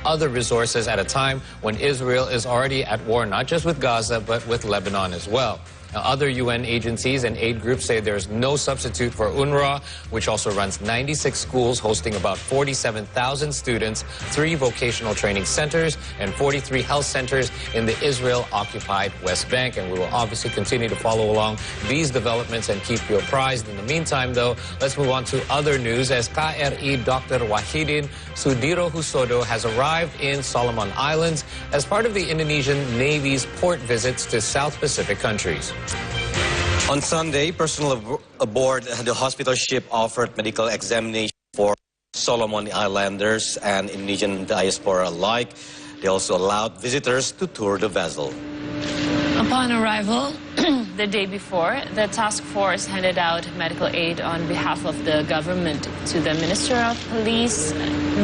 other resources at a time when Israel is already at war, not just with Gaza, but with Lebanon as well. Now, other UN agencies and aid groups say there's no substitute for UNRWA, which also runs 96 schools hosting about 47,000 students, 3 vocational training centers, and 43 health centers in the Israel-occupied West Bank. And we will obviously continue to follow along these developments and keep you apprised. In the meantime, though, let's move on to other news as KRI Dr. Wahidin Sudiro Husodo has arrived in Solomon Islands as part of the Indonesian Navy's port visits to South Pacific countries. On Sunday, personnel aboard the hospital ship offered medical examination for Solomon Islanders and Indonesian diaspora alike. They also allowed visitors to tour the vessel. Upon arrival, the day before, the task force handed out medical aid on behalf of the government to the Minister of Police,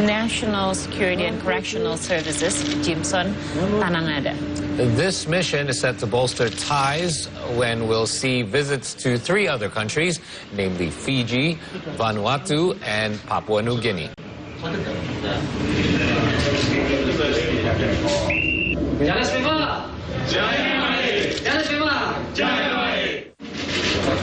National Security and Correctional Services, Jimson Tanangada. This mission is set to bolster ties when we'll see visits to 3 other countries, namely Fiji, Vanuatu, and Papua New Guinea.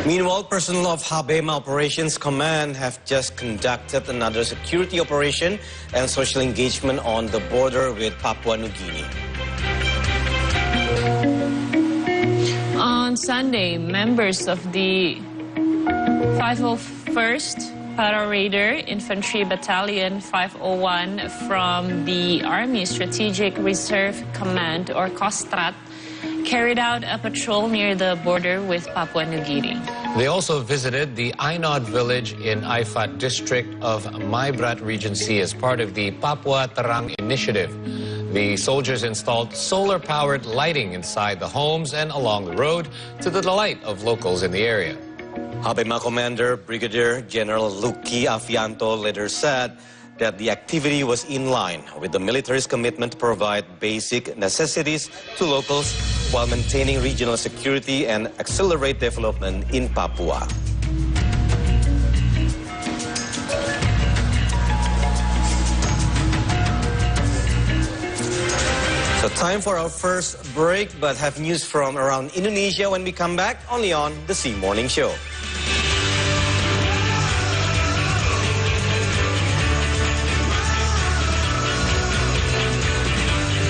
Meanwhile, personnel of Habema Operations Command have just conducted another security operation and social engagement on the border with Papua New Guinea. On Sunday, members of the 501st Para-Raider Infantry Battalion 501 from the Army Strategic Reserve Command, or COSTRAT, carried out a patrol near the border with Papua New Guinea. They also visited the Ainod village in Aifat district of Maibrat Regency as part of the Papua Terang Initiative. The soldiers installed solar-powered lighting inside the homes and along the road to the delight of locals in the area. Habema Commander Brigadier General Luki Afianto later said that the activity was in line with the military's commitment to provide basic necessities to locals while maintaining regional security and accelerate development in Papua. So time for our first break, but have news from around Indonesia when we come back, only on the C Morning Show.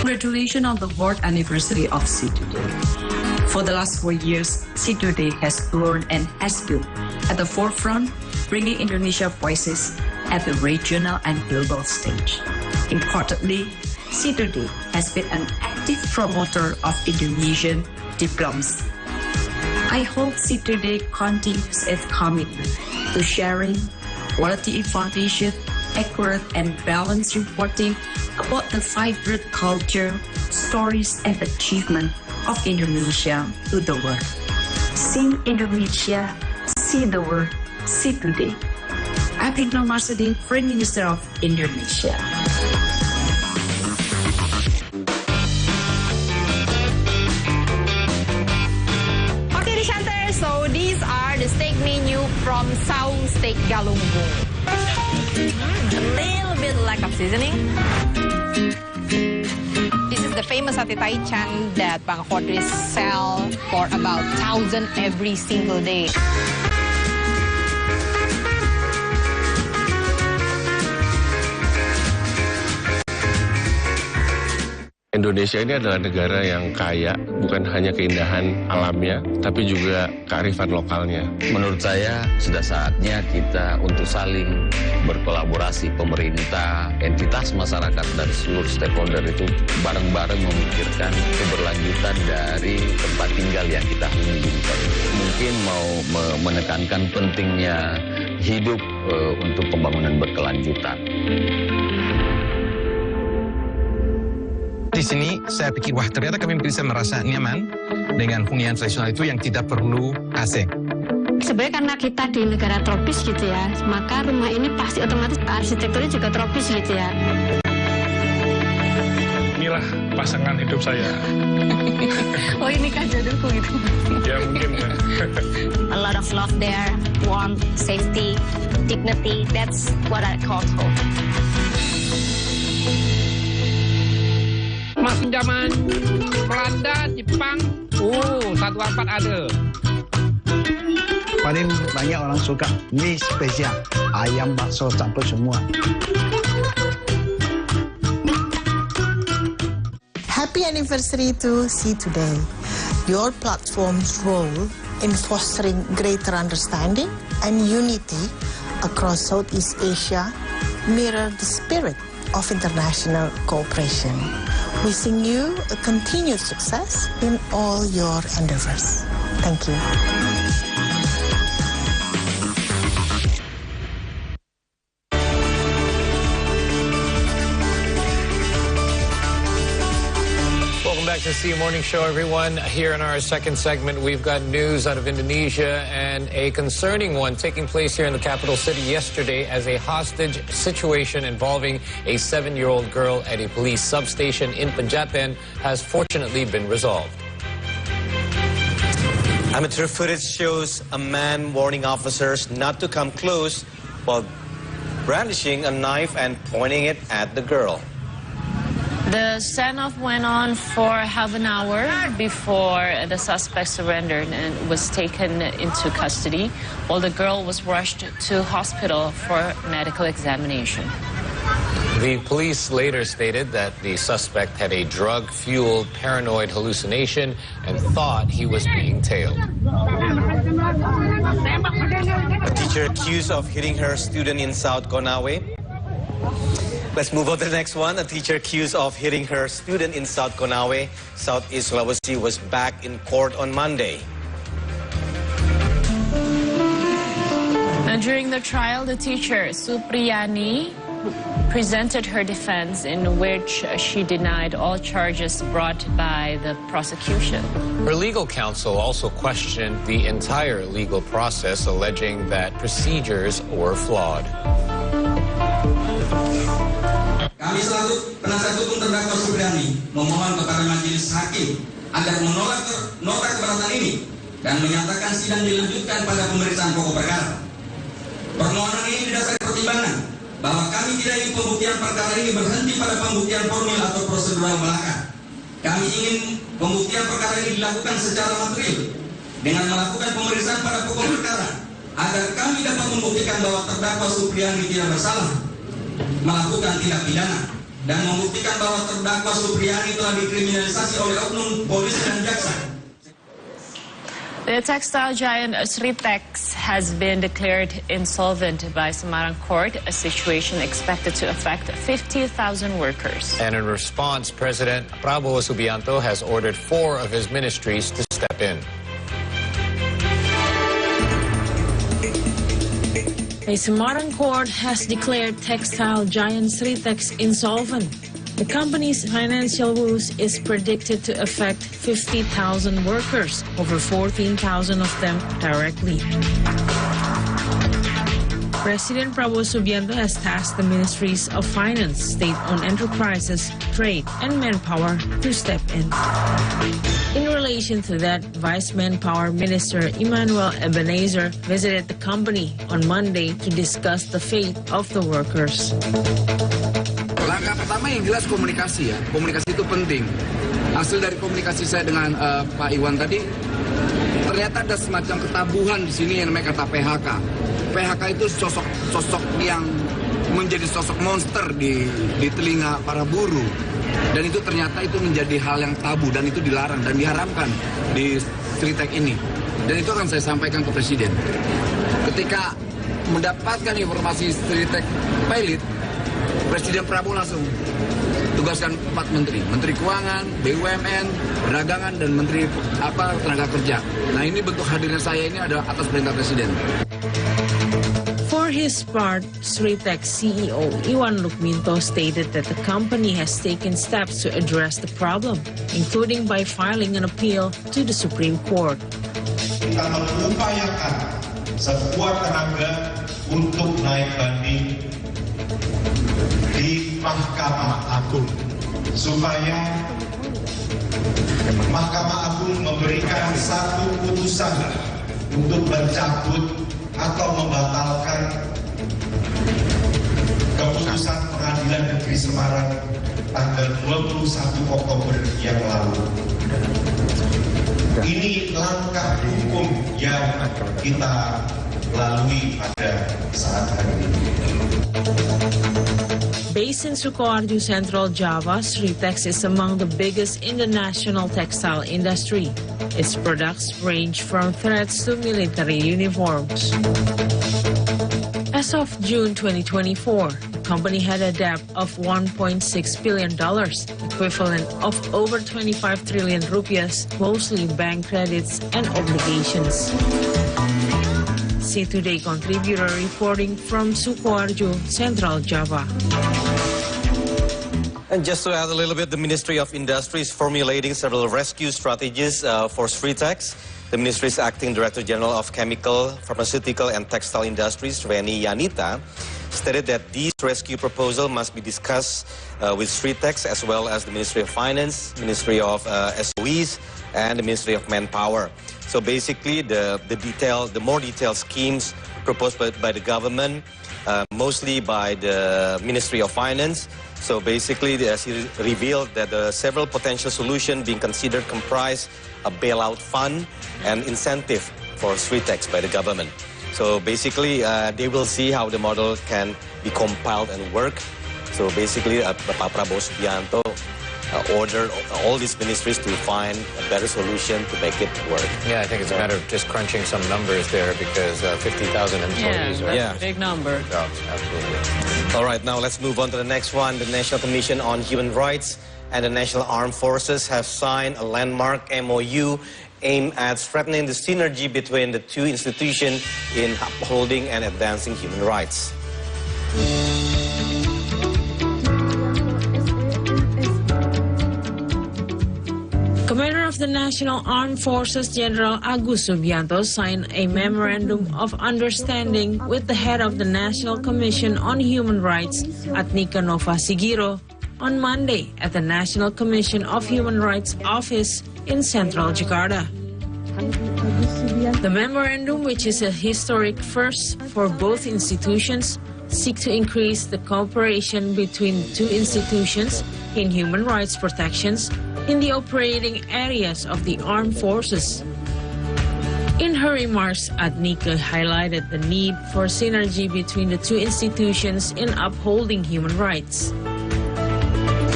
Congratulations on the world anniversary of C Today. For the last 4 years, C Today has grown and has built at the forefront, bringing Indonesia voices at the regional and global stage. Importantly, C Today has been an active promoter of Indonesian diplomacy. I hope C Today continues its commitment to sharing quality information, accurate and balanced reporting about the vibrant culture, stories and achievement of Indonesia to the world. See Indonesia, see the world, see today. I'm Retno Marsudi, Prime Minister of Indonesia. Okay, Dishanter, so these are the steak menu from Saung Steak Galunggung. A little bit lack of seasoning. This is the famous sate taichan that Bang Khodris sell for about 1,000 every single day. Indonesia ini adalah negara yang kaya, bukan hanya keindahan alamnya, tapi juga kearifan lokalnya. Menurut saya, sudah saatnya kita untuk saling berkolaborasi, pemerintah, entitas masyarakat, dan seluruh stakeholder itu bareng-bareng memikirkan keberlanjutan dari tempat tinggal yang kita huni. Mungkin mau menekankan pentingnya hidup untuk pembangunan berkelanjutan. Di sini saya pikir, wah ternyata kami bisa merasa nyaman dengan hunian tradisional itu yang tidak perlu AC. Sebenarnya karena kita di negara tropis gitu ya, maka rumah ini pasti otomatis arsitekturnya juga tropis gitu ya. Inilah pasangan hidup saya. Oh ini kan jodohku gitu. Ya mungkin ya. A lot of love there, warmth, safety, dignity, that's what I call home. Masih zaman Belanda, Jepang, 144 ada. Paling banyak orang suka mie spesial, ayam, bakso, campur semua. Happy anniversary to See Today. Your platform's role in fostering greater understanding and unity across Southeast Asia mirror the spirit of international cooperation. Wishing you a continued success in all your endeavors. Thank you. Welcome back to See Morning Show, everyone. Here in our second segment, we've got news out of Indonesia and a concerning one taking place here in the capital city yesterday as a hostage situation involving a 7-year-old girl at a police substation in Pejaten has fortunately been resolved. Amateur footage shows a man warning officers not to come close while brandishing a knife and pointing it at the girl. The standoff went on for half an hour before the suspect surrendered and was taken into custody, while the girl was rushed to hospital for medical examination. The police later stated that the suspect had a drug-fueled paranoid hallucination and thought he was being tailed. A teacher accused of hitting her student in South Konawe. Let's move on to the next one. A teacher accused of hitting her student in South Konawe, Southeast Sulawesi, was back in court on Monday. And during the trial, the teacher, Supriyani, presented her defense in which she denied all charges brought by the prosecution. Her legal counsel also questioned the entire legal process, alleging that procedures were flawed. Kami selaku penasihat hukum terdakwa Supriyani memohon kepada majelis hakim agar menolak nota keberatan ini dan menyatakan sidang dilanjutkan pada pemeriksaan pokok perkara. Permohonan ini didasari pertimbangan bahwa kami tidak ingin pembuktian perkara ini berhenti pada pembuktian formil atau prosedural belaka. Kami ingin pembuktian perkara ini dilakukan secara material dengan melakukan pemeriksaan pada pokok perkara agar kami dapat membuktikan bahwa terdakwa Supriyani tidak bersalah melakukan tindak pidana dan membuktikan bahwa terdakwa Supriyani telah dikriminalisasi oleh oknum polisi dan jaksa. The textile giant Sritex has been declared insolvent by Semarang Court, a situation expected to affect 50,000 workers. And in response, President Prabowo Subianto has ordered 4 of his ministries to step in. A Semarang court has declared textile giant Sritex insolvent. The company's financial woes is predicted to affect 50,000 workers, over 14,000 of them directly. President Prabowo Subianto has tasked the Ministries of Finance, State-owned enterprises, Trade, and Manpower to step in. In relation to that, Vice Manpower Minister Emmanuel Ebenezer visited the company on Monday to discuss the fate of the workers. Langkah pertama yang jelas komunikasi ya, komunikasi itu penting. Hasil dari komunikasi saya dengan Pak Iwan tadi, ternyata ada semacam ketabuhan di sini yang namanya kata PHK. PHK itu sosok yang menjadi sosok monster di telinga para buruh. Dan itu ternyata itu menjadi hal yang tabu dan itu dilarang dan diharamkan di Sritex ini. Dan itu akan saya sampaikan ke Presiden. Ketika mendapatkan informasi Sritex pilot, Presiden Prabowo langsung tugaskan 4 menteri. Menteri Keuangan, BUMN, Perdagangan, dan Menteri Tenaga Kerja. Nah ini bentuk hadirnya saya ini adalah atas perintah Presiden. For his part, Sritex CEO Iwan Lukminto stated that the company has taken steps to address the problem, including by filing an appeal to the Supreme Court. Kita mengupayakan sekuat tenaga untuk naik banding di Mahkamah Agung supaya Mahkamah Agung memberikan satu putusan untuk mencabut atau membatalkan keputusan Pengadilan Negeri Semarang tanggal 21 Oktober yang lalu. Ini langkah hukum yang kita lalui pada saat hari ini. Based in Sukoharjo, Central Java, Sritex is among the biggest in the national textile industry. Its products range from threads to military uniforms. As of June 2024, the company had a debt of $1.6 billion, equivalent of over 25 trillion rupiahs, mostly bank credits and obligations. See Today contributor reporting from Sukoharjo, Central Java. And just to add a little bit, the Ministry of Industry is formulating several rescue strategies for Sritex. The Ministry's Acting Director General of Chemical, Pharmaceutical and Textile Industries, Reni Yanita, stated that these rescue proposals must be discussed with Sritex as well as the Ministry of Finance, Ministry of SOEs, and the Ministry of Manpower. So basically, the more detailed schemes proposed by the government, mostly by the Ministry of Finance. So basically, as he revealed that several potential solutions being considered comprise a bailout fund and incentive for Sritex by the government. So basically, they will see how the model can be compiled and work. So basically, Pak Prabowo Subianto ordered all these ministries to find a better solution to make it work. Yeah, I think it's a matter of just crunching some numbers there because 50,000 employees, right? Yeah, big number. Jobs, absolutely. All right, now let's move on to the next one. The National Commission on Human Rights and the National Armed Forces have signed a landmark MOU aimed at strengthening the synergy between the two institutions in upholding and advancing human rights. Commander of the National Armed Forces General Agus Subianto signed a memorandum of understanding with the head of the National Commission on Human Rights, Atnika Nova Sigiro, on Monday at the National Commission of Human Rights Office in Central Jakarta. The memorandum, which is a historic first for both institutions, seeks to increase the cooperation between two institutions in human rights protections in the operating areas of the armed forces. In her remarks, Atnika highlighted the need for synergy between the two institutions in upholding human rights.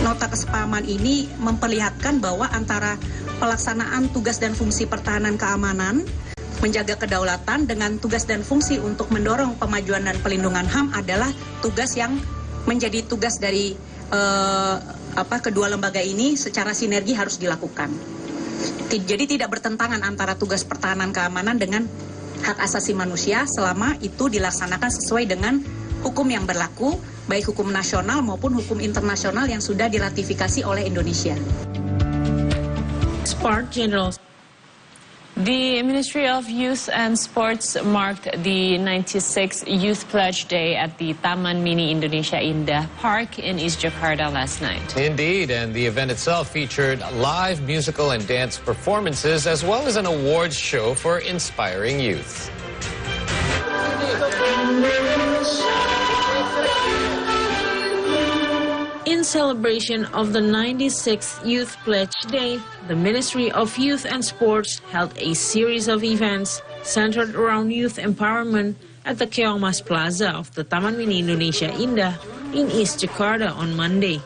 Nota kesepahaman ini memperlihatkan bahwa antara pelaksanaan tugas dan fungsi pertahanan keamanan, menjaga kedaulatan dengan tugas dan fungsi untuk mendorong pemajuan dan pelindungan HAM adalah tugas yang menjadi tugas dari kedua lembaga ini secara sinergi harus dilakukan. Jadi tidak bertentangan antara tugas pertahanan keamanan dengan hak asasi manusia selama itu dilaksanakan sesuai dengan hukum yang berlaku, baik hukum nasional maupun hukum internasional yang sudah diratifikasi oleh Indonesia. Sport General. The Ministry of Youth and Sports marked the 96th Youth Pledge Day at the Taman Mini Indonesia Indah Park in East Jakarta last night. Indeed, and the event itself featured live musical and dance performances as well as an awards show for inspiring youth. In celebration of the 96th Youth Pledge Day, the Ministry of Youth and Sports held a series of events centered around youth empowerment at the Keongmas Plaza of the Taman Mini Indonesia Indah in East Jakarta on Monday.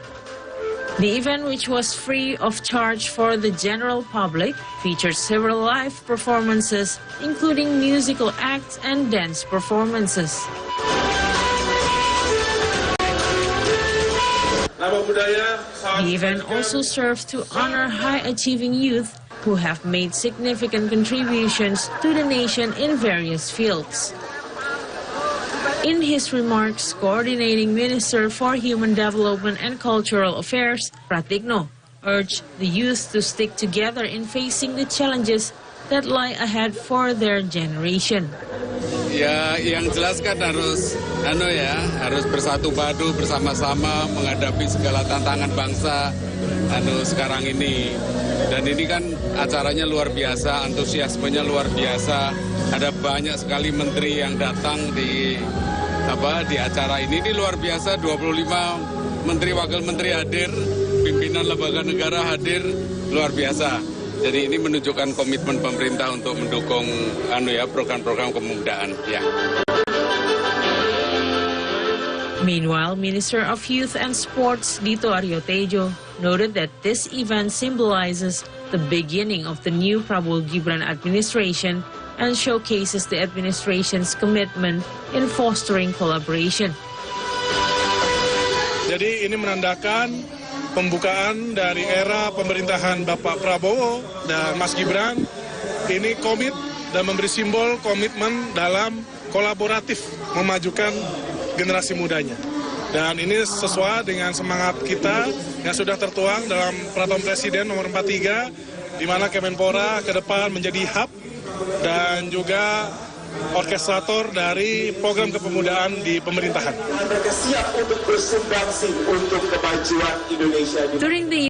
The event, which was free of charge for the general public, featured several live performances, including musical acts and dance performances. The event also serves to honor high-achieving youth who have made significant contributions to the nation in various fields. In his remarks, Coordinating Minister for Human Development and Cultural Affairs, Pratikno, urged the youth to stick together in facing the challenges that lie ahead for their generation. Ya, yang jelas kan harus bersatu padu bersama-sama menghadapi segala tantangan bangsa sekarang ini. Dan ini kan acaranya luar biasa, antusiasmenya luar biasa. Ada banyak sekali menteri yang datang di acara ini. Ini luar biasa, 25 menteri wakil menteri hadir. pimpinan lembaga negara hadir luar biasa. Jadi ini menunjukkan komitmen pemerintah untuk mendukung program-program kemudaan. Ya. Meanwhile, Minister of Youth and Sports Dito Aryo Tejo noted that this event symbolizes the beginning of the new Prabowo Gibran administration and showcases the administration's commitment in fostering collaboration. Jadi ini menandakan pembukaan dari era pemerintahan Bapak Prabowo dan Mas Gibran. Ini komit dan memberi simbol komitmen dalam kolaboratif memajukan generasi mudanya. Dan ini sesuai dengan semangat kita yang sudah tertuang dalam Peraturan Presiden nomor 43, di mana Kemenpora ke depan menjadi hub dan juga orkestrator dari program kepemudaan di pemerintahan. Mereka siap untuk bersumbangsi untuk kemajuan Indonesia. During the